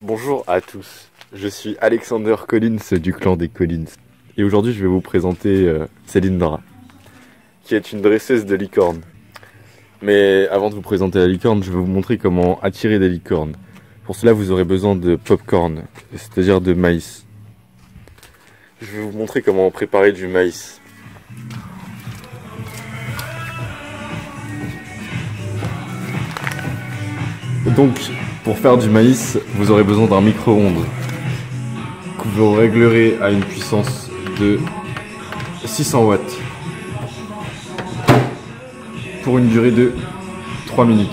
Bonjour à tous, je suis Alexander Collins du clan des Collins. Et aujourd'hui je vais vous présenter Célindra, qui est une dresseuse de licorne. Mais avant de vous présenter la licorne, je vais vous montrer comment attirer des licornes. Pour cela vous aurez besoin de popcorn, c'est-à-dire de maïs. Je vais vous montrer comment préparer du maïs. Donc, pour faire du maïs, vous aurez besoin d'un micro-ondes que vous réglerez à une puissance de 600 watts pour une durée de 3 minutes.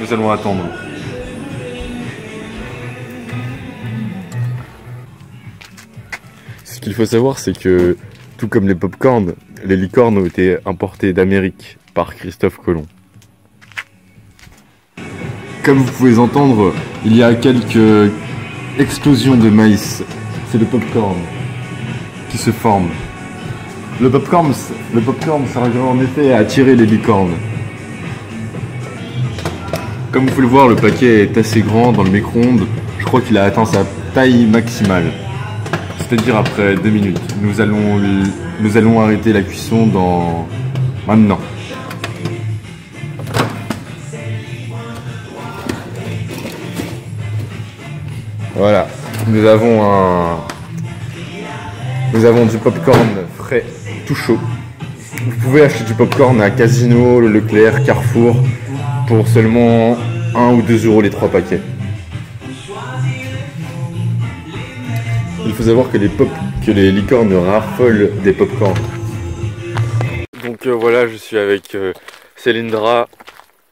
Nous allons attendre. Ce qu'il faut savoir, c'est que, tout comme les pop-corns, les licornes ont été importées d'Amérique par Christophe Colomb. Comme vous pouvez entendre, il y a quelques explosions de maïs. C'est le pop-corn qui se forme. Le pop-corn servira en effet à attirer les licornes. Comme vous pouvez le voir, le paquet est assez grand dans le micro-ondes. Je crois qu'il a atteint sa taille maximale. C'est-à-dire après 2 minutes. Nous allons arrêter la cuisson dans... maintenant. Voilà, nous avons du popcorn frais, tout chaud. Vous pouvez acheter du popcorn à Casino, le Leclerc, Carrefour pour seulement 1 ou 2 € les 3 paquets. Il faut savoir que les licornes raffolent des popcorns. Donc voilà, je suis avec Célindra,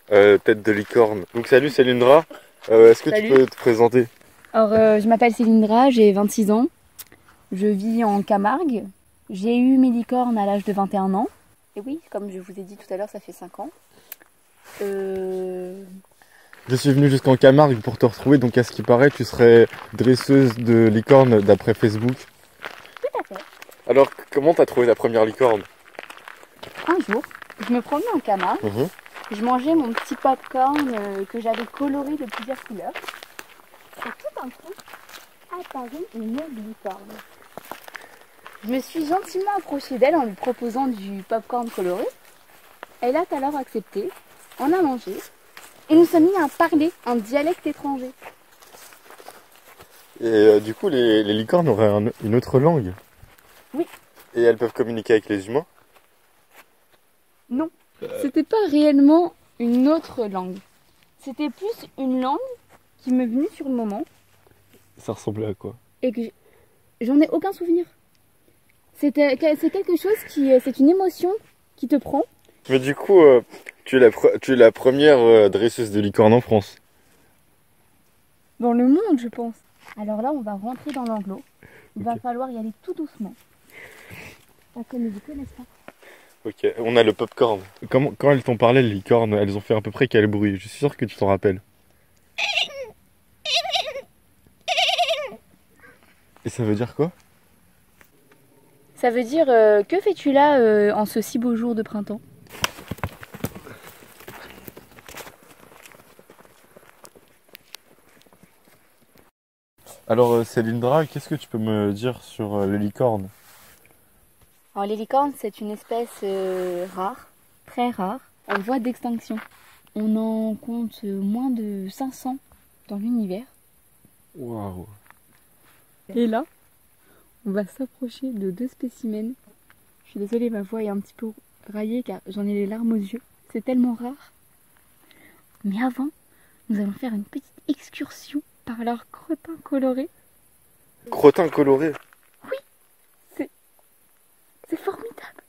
tête de licorne. Donc salut Célindra, est-ce que Salut. tu peux te présenter? Alors, je m'appelle Célindra, j'ai 26 ans. Je vis en Camargue. J'ai eu mes licornes à l'âge de 21 ans. Et oui, comme je vous ai dit tout à l'heure, ça fait 5 ans. Je suis venu jusqu'en Camargue pour te retrouver, donc à ce qui paraît, tu serais dresseuse de licorne d'après Facebook. Tout à fait. Alors, comment t'as trouvé ta première licorne? Un jour, je me promenais en Camargue. Je mangeais mon petit popcorn que j'avais coloré de plusieurs couleurs. Et tout d'un coup, apparut une licorne. Je me suis gentiment approchée d'elle en lui proposant du popcorn coloré. Elle a alors accepté, on a mangé, et nous sommes mis à parler un dialecte étranger. Et du coup, les licornes auraient une autre langue? Oui. Et elles peuvent communiquer avec les humains? Non, c'était pas réellement une autre langue. C'était plus une langue qui m'est venue sur le moment Ça ressemblait à quoi? et que j'en ai aucun souvenir. C'est quelque chose c'est une émotion qui te prend. Mais du coup, tu es la première dresseuse de licorne en France. Dans le monde, je pense. Alors là, on va rentrer dans l'enclos. Il va falloir y aller tout doucement. Parce qu'elles ne vous connaissent pas. Ok, on a le popcorn. Quand elles t'ont parlé, les licornes, elles ont fait à peu près quel bruit? Je suis sûr que tu t'en rappelles. Et ça veut dire quoi? Ça veut dire, que fais-tu là en ce si beau jour de printemps? Alors Célindra, qu'est-ce que tu peux me dire sur les licornes? Alors les licornes, c'est une espèce rare, très rare, en voie d'extinction. On en compte moins de 500 dans l'univers. Waouh. Et là, on va s'approcher de 2 spécimens. Je suis désolée, ma voix est un petit peu raillée car j'en ai les larmes aux yeux. C'est tellement rare. Mais avant, nous allons faire une petite excursion par leur crottin coloré. Crottin coloré? C'est formidable.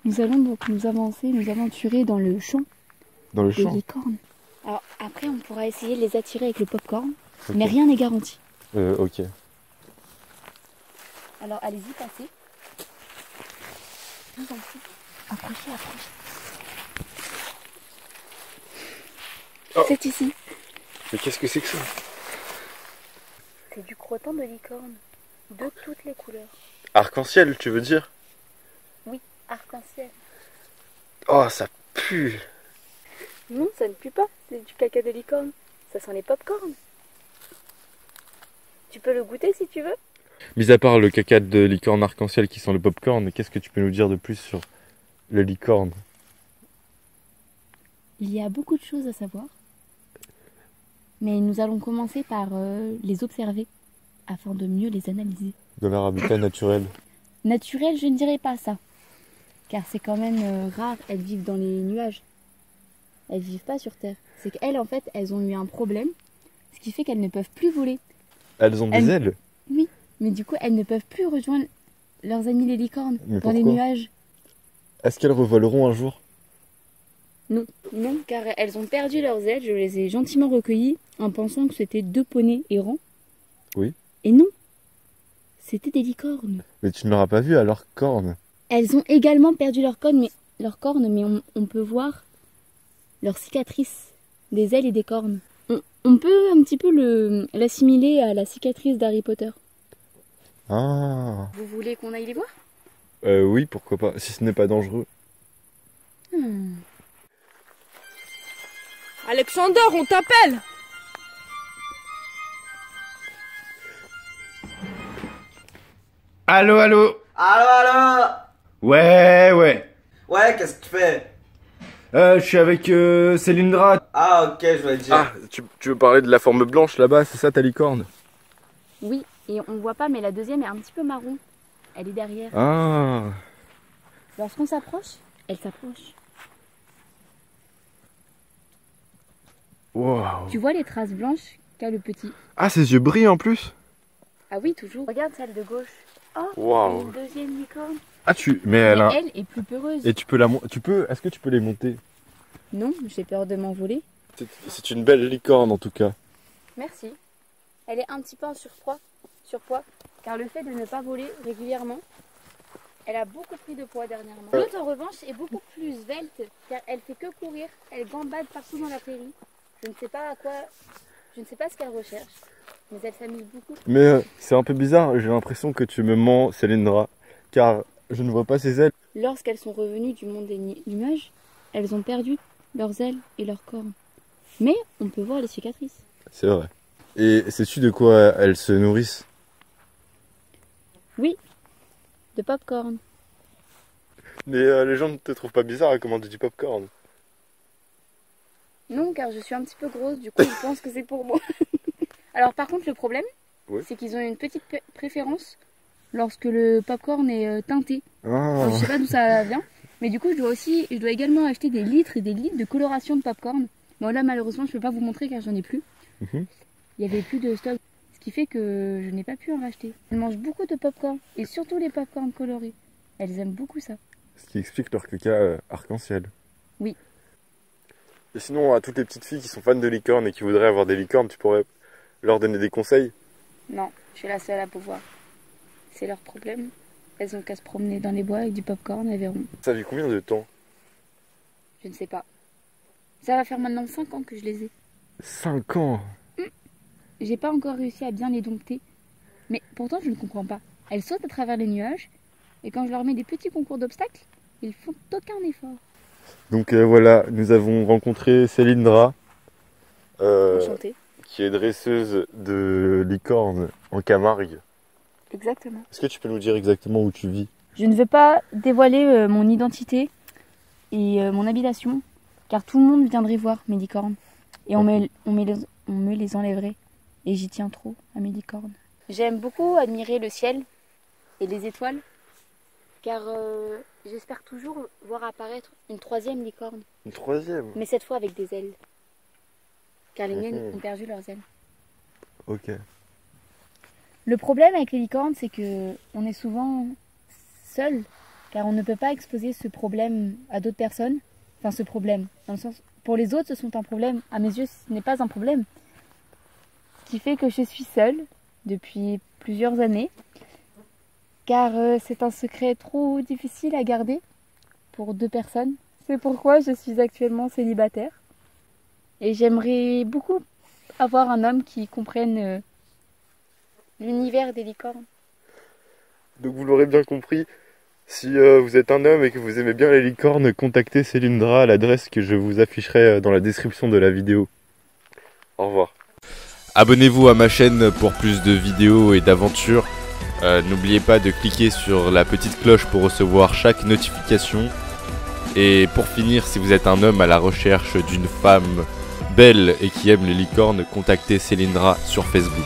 Nous allons donc nous avancer, nous aventurer dans le champ Dans le des champ? licornes. Alors après, on pourra essayer de les attirer avec le popcorn, Ok. mais rien n'est garanti. Ok. Alors allez-y, passez. Je vous en prie. Approchez. Oh. C'est ici. Mais qu'est-ce que c'est que ça? C'est du crottin de licorne, de toutes les couleurs. Arc-en-ciel, tu veux dire? Oui, arc-en-ciel. Oh, ça pue! Non, ça ne pue pas, c'est du caca de licorne. Ça sent les pop-corn. Tu peux le goûter si tu veux. Mis à part le caca de licorne arc-en-ciel qui sent le popcorn, qu'est-ce que tu peux nous dire de plus sur le licorne? Il y a beaucoup de choses à savoir. Mais nous allons commencer par les observer afin de mieux les analyser. Dans leur habitat naturel. Naturel, je ne dirais pas ça. Car c'est quand même rare, elles vivent dans les nuages. Elles vivent pas sur Terre. C'est qu'elles, en fait, elles ont eu un problème, ce qui fait qu'elles ne peuvent plus voler. Elles ont des ailes? Oui, mais du coup, elles ne peuvent plus rejoindre leurs amis les licornes Mais dans les pourquoi? nuages. Est-ce qu'elles revoleront un jour? Non, non, car elles ont perdu leurs ailes. Je les ai gentiment recueillies en pensant que c'était 2 poneys errants. Oui. Et non, c'était des licornes. Mais tu ne l'auras pas vu à leurs cornes. Elles ont également perdu leurs cornes, mais on peut voir leurs cicatrices des ailes et des cornes. On peut un petit peu l'assimiler à la cicatrice d'Harry Potter. Ah. Vous voulez qu'on aille les voir? Oui, pourquoi pas, si ce n'est pas dangereux. Alexander, on t'appelle! Allô, allô? Allô, allô? Ouais. Ouais, qu'est-ce que tu fais? Je suis avec Célindra. Ah, ok, je voulais te dire. Ah, tu veux parler de la forme blanche là-bas, c'est ça ta licorne? Oui, et on voit pas, mais la deuxième est un petit peu marron. Elle est derrière. Ah. Lorsqu'on s'approche, elle s'approche. Wow. Tu vois les traces blanches qu'a le petit? Ah, ses yeux brillent en plus? Ah oui, toujours. Regarde celle de gauche. Oh, Waouh. une deuxième licorne. Ah, mais elle a... Elle est plus peureuse. Et tu peux est-ce que tu peux les monter? Non, j'ai peur de m'envoler. C'est une belle licorne en tout cas. Merci. Elle est un petit peu en surpoids, car le fait de ne pas voler régulièrement, elle a beaucoup pris de poids dernièrement. L'autre en revanche est beaucoup plus svelte, car elle fait que courir, elle gambade partout dans la prairie. Je ne sais pas ce qu'elle recherche, mais elle s'amuse beaucoup. Mais c'est un peu bizarre, j'ai l'impression que tu me mens, Célindra, car je ne vois pas ses ailes. Lorsqu'elles sont revenues du monde des nuages, elles ont perdu leurs ailes et leurs cornes. Mais on peut voir les cicatrices. C'est vrai. Et sais-tu de quoi elles se nourrissent? Oui, de pop-corn. Mais les gens ne te trouvent pas bizarre à commander du popcorn? Non, car je suis un petit peu grosse, du coup je pense que c'est pour moi. Alors par contre le problème, Oui. c'est qu'ils ont une petite préférence lorsque le popcorn est teinté. Ah. Alors, je sais pas d'où ça vient, mais du coup je dois également acheter des litres et des litres de coloration de popcorn. Bon là malheureusement je peux pas vous montrer car j'en ai plus. Mhm. Il y avait plus de stock, ce qui fait que je n'ai pas pu en racheter. Elles mangent beaucoup de popcorn et surtout les popcorn colorés. Elles aiment beaucoup ça. Ce qui explique leur caca arc-en-ciel. Oui. Et sinon, à toutes les petites filles qui sont fans de licornes et qui voudraient avoir des licornes, tu pourrais leur donner des conseils? Non, je suis la seule à pouvoir. C'est leur problème. Elles ont qu'à se promener dans les bois avec du popcorn, elles verront. Ça fait combien de temps? Je ne sais pas. Ça va faire maintenant 5 ans que je les ai. 5 ans? J'ai pas encore réussi à bien les dompter. Mais pourtant, je ne comprends pas. Elles sautent à travers les nuages. Et quand je leur mets des petits concours d'obstacles, ils font aucun effort. Donc voilà, nous avons rencontré Célindra, Enchantée. qui est dresseuse de licornes en Camargue. Exactement. Est-ce que tu peux nous dire exactement où tu vis? Je ne veux pas dévoiler mon identité et mon habitation, car tout le monde viendrait voir mes licornes. Et on me les enlèverait. Et j'y tiens trop à mes licornes. J'aime beaucoup admirer le ciel et les étoiles, car j'espère toujours voir apparaître une 3e licorne. Une 3e? Mais cette fois avec des ailes. Car les miennes ont perdu leurs ailes. Ok. Le problème avec les licornes, c'est que on est souvent seul, car on ne peut pas exposer ce problème à d'autres personnes. Enfin, ce problème, dans le sens, pour les autres, ce sont un problème. À mes yeux, ce n'est pas un problème. Ce qui fait que je suis seule depuis plusieurs années, car c'est un secret trop difficile à garder pour 2 personnes. C'est pourquoi je suis actuellement célibataire. Et j'aimerais beaucoup avoir un homme qui comprenne l'univers des licornes. Donc vous l'aurez bien compris, Si vous êtes un homme et que vous aimez bien les licornes, contactez Célindra à l'adresse que je vous afficherai dans la description de la vidéo. Au revoir. Abonnez-vous à ma chaîne pour plus de vidéos et d'aventures. N'oubliez pas de cliquer sur la petite cloche pour recevoir chaque notification. Et pour finir, si vous êtes un homme à la recherche d'une femme belle et qui aime les licornes, contactez Célindra sur Facebook.